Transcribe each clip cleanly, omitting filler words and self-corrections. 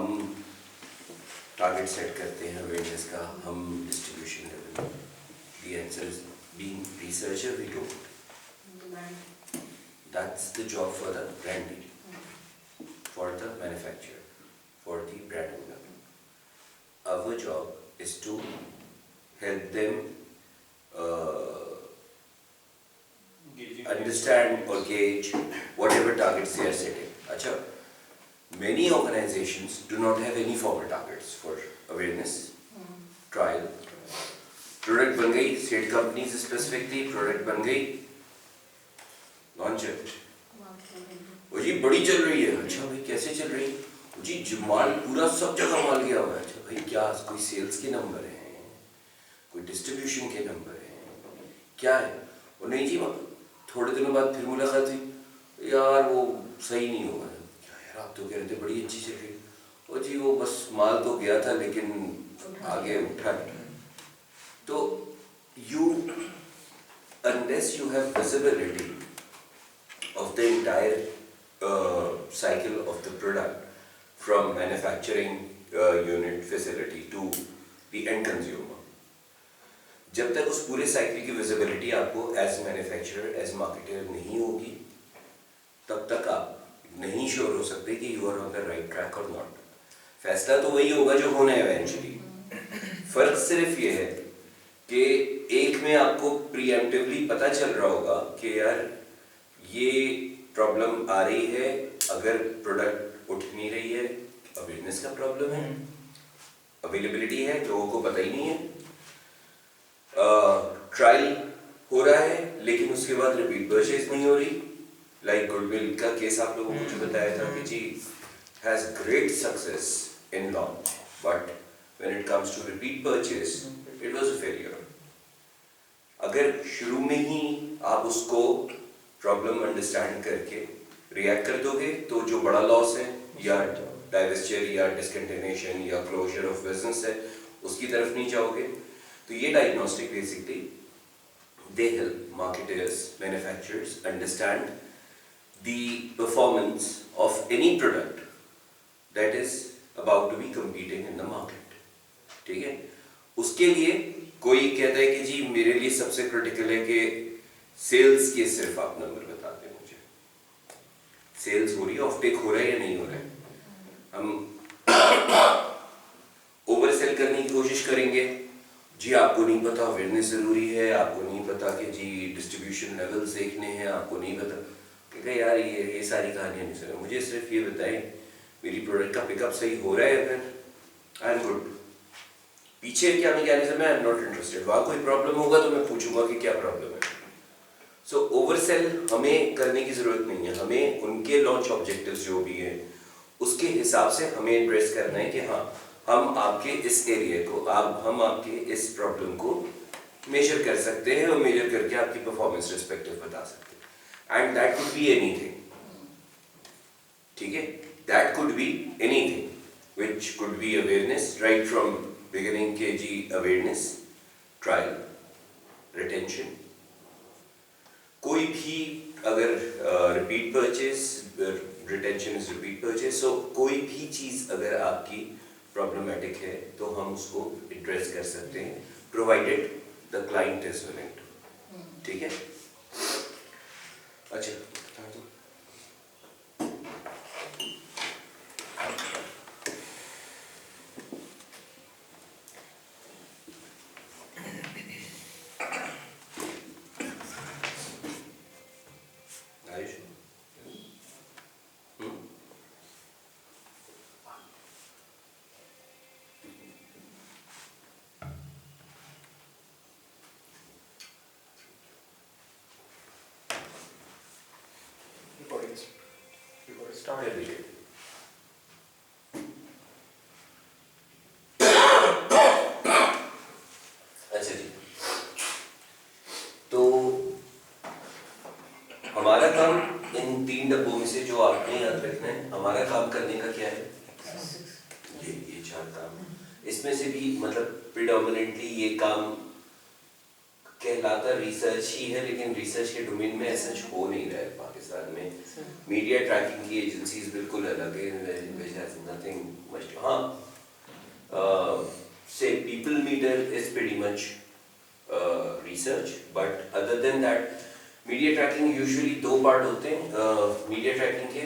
हम target set करते हैं अवेयरनेस का, हम distribution level, the answer is being researcher we do. That's the job for the brand dealer, for the manufacturer, for the brand owner. Our job is to help them understand or gauge whatever targets they are setting. अच्छा, many organizations do not have any formal targets for awareness, trial. Product बन गई, set company से specific थी, product बन गई, launch है, वो जी बड़ी चल रही है। अच्छा भाई कैसे चल रही है? जी माल पूरा सब जगह माल गया हुआ है। अच्छा भाई क्या कोई सेल्स के नंबर हैं, कोई डिस्ट्रीब्यूशन के नंबर हैं, क्या है? और नहीं जी थोड़े दिनों बाद फिर मुलाकात हुई, यार वो सही नहीं होगा। क्या यार आप तो कह रहे थे बड़ी अच्छी चल रही, और जी वो बस माल तो गया था लेकिन आगे उठा नहीं। तो unless you have visibility of the entire cycle of the product from manufacturing unit facility to the end consumer, जब तक उस पूरे साइकिल की विजिबिलिटी आपको एज मैन्युफैक्चरर, एज मार्केटर नहीं होगी, तब तक आप नहीं श्योर हो सकते कि you are on the right track और नॉट। फैसला तो वही होगा जो होना है इवेंचुअली। फर्क सिर्फ ये है कि एक में आपको प्रीएम्प्टिवली पता चल रहा होगा कि यार ये प्रॉब्लम आ रही है, अगर प्रोडक्ट उठ नहीं रही है, अवेयरनेस का प्रॉब्लम है, अवेलेबिलिटी है, लोगों को पता ही नहीं है, ट्रायल हो रहा है लेकिन उसके बाद रिपीट परचेज नहीं हो रही। लाइक गुडविल का केस आप लोगों को जो बताया था कि G has great success in launch, but when it comes to repeat purchase it was a failure. अगर शुरू में ही आप उसको प्रॉब्लम अंडरस्टैंड करके रिएक्ट कर दोगे तो जो बड़ा लॉस है या डाइवेस्चर या डिसकंटिन्यूएशन या क्लोजर ऑफ बिजनेस है उसकी तरफ नहीं जाओगे। तो ये diagnostic basically they help marketers, manufacturers understand the performance of any product that is about to be competing in the market. ठीक है, उसके लिए कोई कहता है कि जी मेरे लिए सबसे क्रिटिकल है कि सेल्स के सिर्फ आप नंबर बता दें मुझे, सेल्स हो रही है, ऑफटेक हो रहा है या नहीं हो रहा है। हम ओवरसेल करने की कोशिश करेंगे, जी आपको नहीं पता अवेयरनेस जरूरी है, आपको नहीं पता कि जी डिस्ट्रीब्यूशन लेवल्स देखने हैं, आपको नहीं पता। कहते यार ये सारी कहानियां नहीं सुनो, मुझे सिर्फ ये बताएं मेरी प्रोडक्ट का पिकअप सही हो रहा है, फिर आई एम गुड। पीछे क्या मैकेनिज्म है, आई एम नॉट इंटरेस्टेड। वहां कोई प्रॉब्लम होगा तो मैं पूछूंगा कि क्या प्रॉब्लम है। सो ओवरसेल हमें करने की जरूरत नहीं है, हमें उनके लॉन्च ऑब्जेक्टिव्स जो भी हैं उसके हिसाब से हमें एड्रेस करना है कि हाँ हम आपके इस एरिया को, हम आपके इस प्रॉब्लम को मेजर कर सकते हैं और मेजर करके आपकी परफॉर्मेंस रिस्पेक्टिव बता सकते हैं। And that could be anything, ठीक है, that could be anything which could be awareness right from beginning के जी अवेयरनेस, ट्रायल, रिटेंशन, कोई भी अगर repeat purchase, retention is repeat purchase, so कोई भी चीज अगर आपकी प्रॉब्लमेटिक है तो हम उसको एड्रेस कर सकते हैं provided the client is willing to. ठीक है, अच्छा स्टार्ट कर दीजिए। अच्छा जी, तो हमारा काम इन 3 डब्बों में से जो आपने याद रखना है, हमारा काम करने का क्या है, ये 4 काम। इसमें से भी मतलब प्रिडोमिनेंटली ये काम कहलाता रिसर्च ही है, लेकिन रिसर्च के डोमेन में ऐसा हो नहीं रहा है बात। पाकिस्तान में मीडिया ट्रैकिंग की एजेंसीज बिल्कुल अलग है, which has nothing much to, हाँ say people meter is pretty much research, but other than that media tracking usually दो पार्ट होते हैं मीडिया ट्रैकिंग के।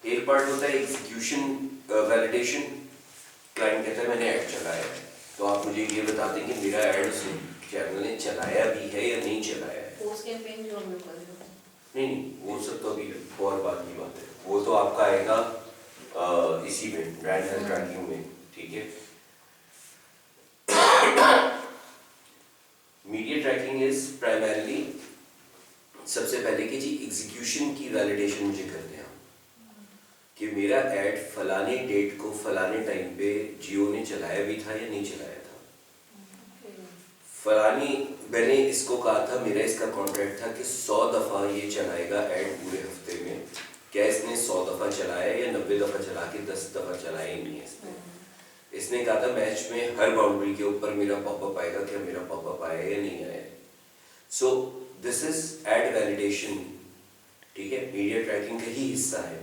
एक पार्ट होता है एग्जीक्यूशन वैलिडेशन, क्लाइंट कहता है मैंने ऐड चलाया है, तो आप मुझे ये बता दें कि मेरा ऐड उस चैनल ने चलाया भी है या नहीं चलाया है। पोस्ट कैंपेन जो हम लोग कर रहे हैं, नहीं वो सब तो अभी और बात की बात है, वो तो आपका आएगा इसी में ब्रांड हेल्थ ट्रैकिंग में, ठीक है। मीडिया ट्रैकिंग इज प्राइमरीली सबसे पहले कि जी एग्जीक्यूशन की वैलिडेशन मुझे करते हैं कि मेरा ऐड फलाने डेट को फलाने टाइम पे जियो ने चलाया भी था या नहीं चलाया था। फलानी मैंने इसको कहा था, मेरा इसका कॉन्ट्रैक्ट था कि 100 दफ़ा ये चलाएगा ऐड पूरे हफ्ते में, क्या इसने 100 दफ़ा चलाया या 90 दफ़ा चला के 10 दफ़ा चलाया ही नहीं है इसने कहा था मैच में हर बाउंड्री के ऊपर मेरा पॉपअप आएगा, क्या मेरा पॉपअप आया या नहीं आया। So this is ad validation, ठीक है, मीडिया ट्रैकिंग का ही हिस्सा है।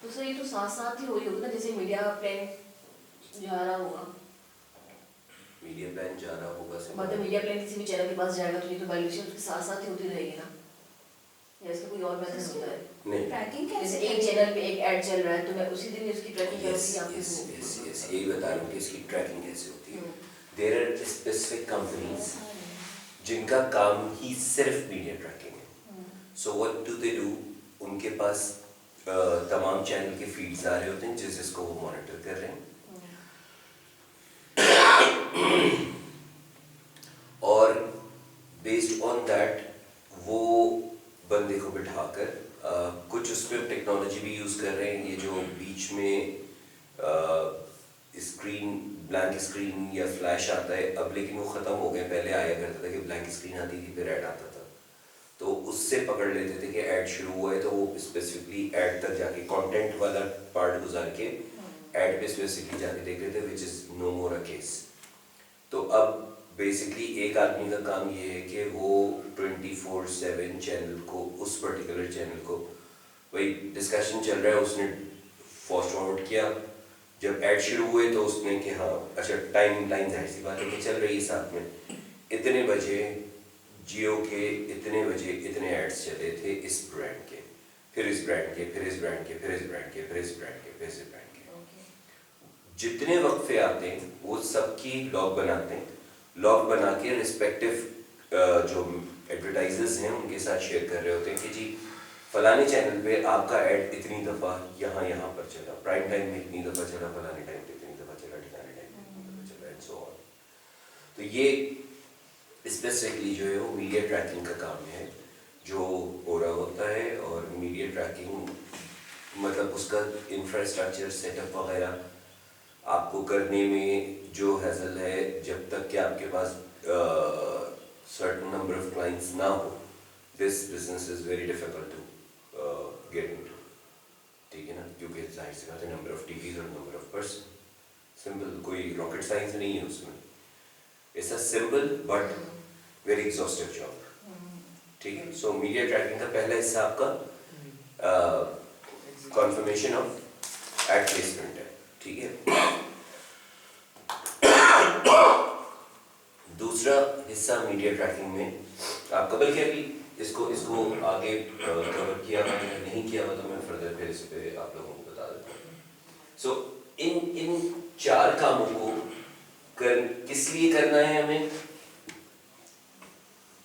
तो सर ये तो साथ साथ ही हो रही होगी ना, जैसे मीडिया प्लान जा रहा होगा, मीडिया प्लान जा रहा होगा से मतलब मीडिया प्लान किसी भी चैनल के पास जाएगा तो ये तो वैल्यूएशन उसके साथ साथ ही होती रहेगी ना, या इसका कोई और मेथड होता है? नहीं, ट्रैकिंग जैसे कैसे एक चैनल पे एक ऐड चल रहा है तो मैं उसी दिन उसकी ट्रैकिंग यस करूंगी यस आपको। यस यस यही बता रहा हूँ कि इसकी ट्रैकिंग कैसे होती है। देयर आर स्पेसिफिक कंपनीज जिनका काम ही सिर्फ मीडिया ट्रैकिंग है। So what do they do, उनके पास तमाम चैनल के फीड्स आ रहे होते हैं जिसको वो मॉनिटर कर रहे हैं, और बेस्ड ऑन दैट वो बंदे को बिठाकर कुछ उसमें टेक्नोलॉजी भी यूज़ कर रहे हैं। ये जो बीच में स्क्रीन ब्लैंक स्क्रीन या फ्लैश आता है अब, लेकिन वो ख़त्म हो गए, पहले आया करता था कि ब्लैंक स्क्रीन आती थी फिर ऐड आता था, तो उससे पकड़ लेते थे कि ऐड शुरू हुआ है, तो वो स्पेसिफिकली ऐड तक जाके कंटेंट वाला पार्ट गुजार के ऐड पे स्पेसिफिकली जाके देख रहे थे, which is no more a case. तो अब बेसिकली एक आदमी का काम ये है कि वो 24/7 चैनल को, उस पर्टिकुलर चैनल को, वही डिस्कशन चल रहा है, उसने फास्ट फॉरवर्ड किया, जब ऐड शुरू हुए तो उसने कि हाँ अच्छा टाइम लाइन जाहिर सी बात है कि चल रही है साथ में, इतने बजे जियो के इतने बजे इतने एड्स चले थे इस ब्रांड के, फिर इस ब्रांड के, फिर इस ब्रांड के, फिर इस ब्रांड के, फिर इस ब्रांड के, फिर इस ब्रांड के, जितने वक्फे आते हैं वो सबकी लॉग बनाते हैं, लॉग बना के रिस्पेक्टिव जो एडवर्टाइजर्स हैं उनके साथ शेयर कर रहे होते हैं कि जी फलाने चैनल पे आपका ऐड इतनी दफ़ा यहाँ पर चला, प्राइम टाइम में इतनी दफ़ा चला, फलाने टाइम पे इतनी दफ़ा चला, ठिकाने टाइम पे इतनी दफ़ा चला, एंड सो ऑन। तो ये स्पेसिफिकली जो है वो मीडिया ट्रैकिंग का काम है जो हो रहा होता है, और मीडिया ट्रैकिंग मतलब उसका इंफ्रास्ट्रक्चर सेटअप वगैरह आपको करने में जो हैसल है, जब तक कि आपके पास सर्टेन नंबर ऑफ क्लाइंट्स ना हो, this business is very difficult to get into, ठीक है ना, क्योंकि जाहिर सी बात है नंबर ऑफ टीवीज और नंबर ऑफ पर्सन, सिंपल, कोई रॉकेट साइंस नहीं है उसमें, it's a simple but very exhaustive job, ठीक है। सो मीडिया ट्रैकिंग का पहला हिस्सा आपका कॉन्फर्मेशन ऑफ एड प्लेसमेंट है, ठीक है। दूसरा हिस्सा मीडिया ट्रैकिंग में आप कबल के अभी इसको आगे कवर किया हुआ या नहीं किया हुआ, तो मैं फर्दर फिर इस पे आप लोगों को बता देता हूँ। सो इन 4 कामों को किस लिए करना है हमें?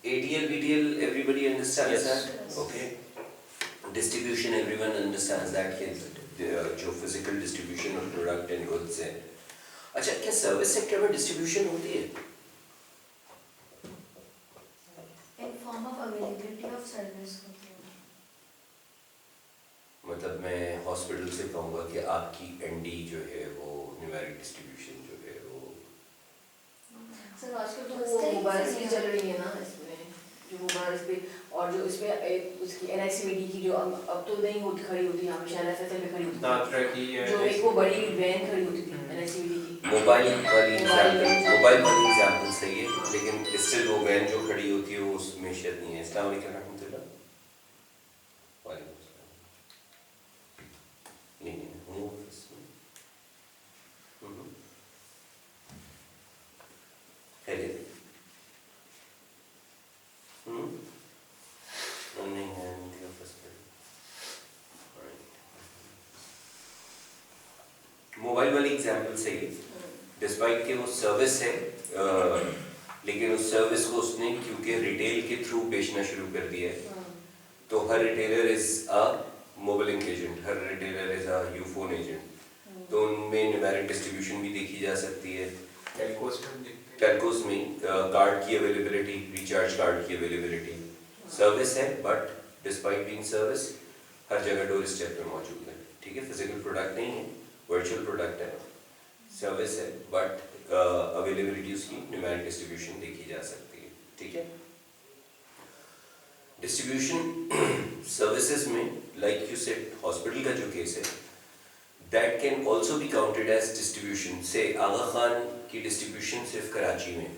ATL, BTL, everybody understands that? Okay. Distribution, everyone understands that कि जो physical distribution of product and goods है। अच्छा, क्या सर्विस सेक्टर में डिस्ट्रीब्यूशन होती है? in form of availability of service होती है। मतलब मैं हॉस्पिटल से कहूँगा कि आपकी ND जो है वो न्यूमेरिक डिस्ट्रीब्यूशन जो है वो, सर आजकल तो वो मोबाइल की चल रही है ना, इसमें जो मोबाइल पे और जो इसमें उसकी NICVD की जो अब तो नहीं होती, खड़ी होती है हमेशा NFSL में खड़ी होती है, जो एक वो बड़ी वैन खड़ी होती थी NICVD की, मोबाइल वाली एग्जाम्पल सही है, लेकिन स्टिल वो वैन जो खड़ी होती है वो उसमें शायद नहीं है। अस्सलाम वालेकुम रहमतुल्लाह। मोबाइल वाली एग्जांपल सही है, डिस्पाइट कि वो सर्विस है, लेकिन उस सर्विस को उसने क्योंकि रिटेल के थ्रू बेचना शुरू कर दिया है, तो हर retailer is a mobile agent, हर retailer is a Ufone agent, तो उनमें न्यूमेरिक डिस्ट्रीब्यूशन भी देखी जा सकती है। टेलकोस में कार्ड की अवेलेबिलिटी, रिचार्ज कार्ड की अवेलेबिलिटी, सर्विस है बट डिस्पाइट बीइंग सर्विस हर जगह डोर स्टेप पे मौजूद है, ठीक है। फिजिकल प्रोडक्ट नहीं है, वर्चुअल प्रोडक्ट है, सर्विस है बट अवेलेबिलिटी उसकी न्यूमेरिक डिस्ट्रीब्यूशन देखी जा सकती है, ठीक है। डिस्ट्रीब्यूशन सर्विसेज में लाइक यू सेड हॉस्पिटल का जो केस है, that can also be counted as distribution. से आगा खान की डिस्ट्रीब्यूशन सिर्फ कराची में,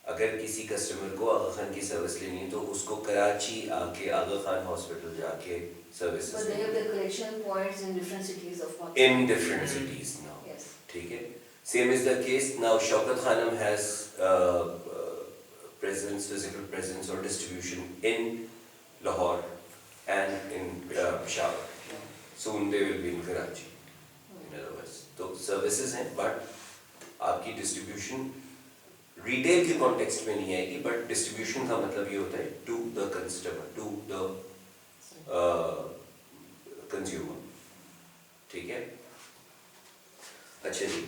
अगर किसी कस्टमर को आगा खान की सर्विस लेनी है तो उसको कराची आके आगा खान हॉस्पिटल जाके services But they have the collection points in different cities of Pakistan. in different cities now, Yes. ठीक है। Same is the case now. Shaukat Khanum has presence, physical presence or distribution in Lahore and in Peshawar. Soon they will be in Karachi. In other words, तो services हैं but आपकी distribution retail के context में नहीं आएगी, but distribution का मतलब ये होता है to the customer, to the consumer, ठीक है। अच्छा जी,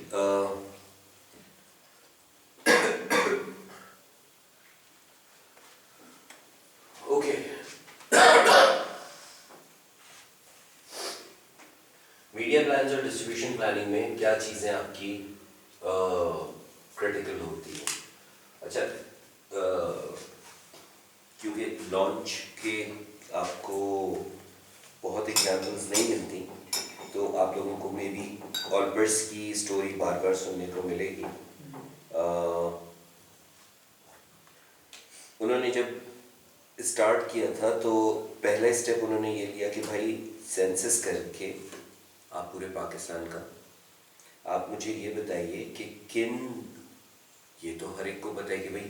ओके, मीडिया प्लान्स और डिस्ट्रीब्यूशन प्लानिंग में क्या चीज़ें आपकी क्रिटिकल होती हैं? अच्छा, क्योंकि लॉन्च के आपको बहुत एग्जाम्पल्स नहीं मिलती, तो आप लोगों को मे बी ऑल्पर्स की स्टोरी बार बार सुनने को मिलेगी। उन्होंने जब स्टार्ट किया था तो पहला स्टेप उन्होंने ये लिया कि भाई सेंसस करके आप पूरे पाकिस्तान का आप मुझे ये बताइए कि किन, ये तो हर एक को पता है कि भाई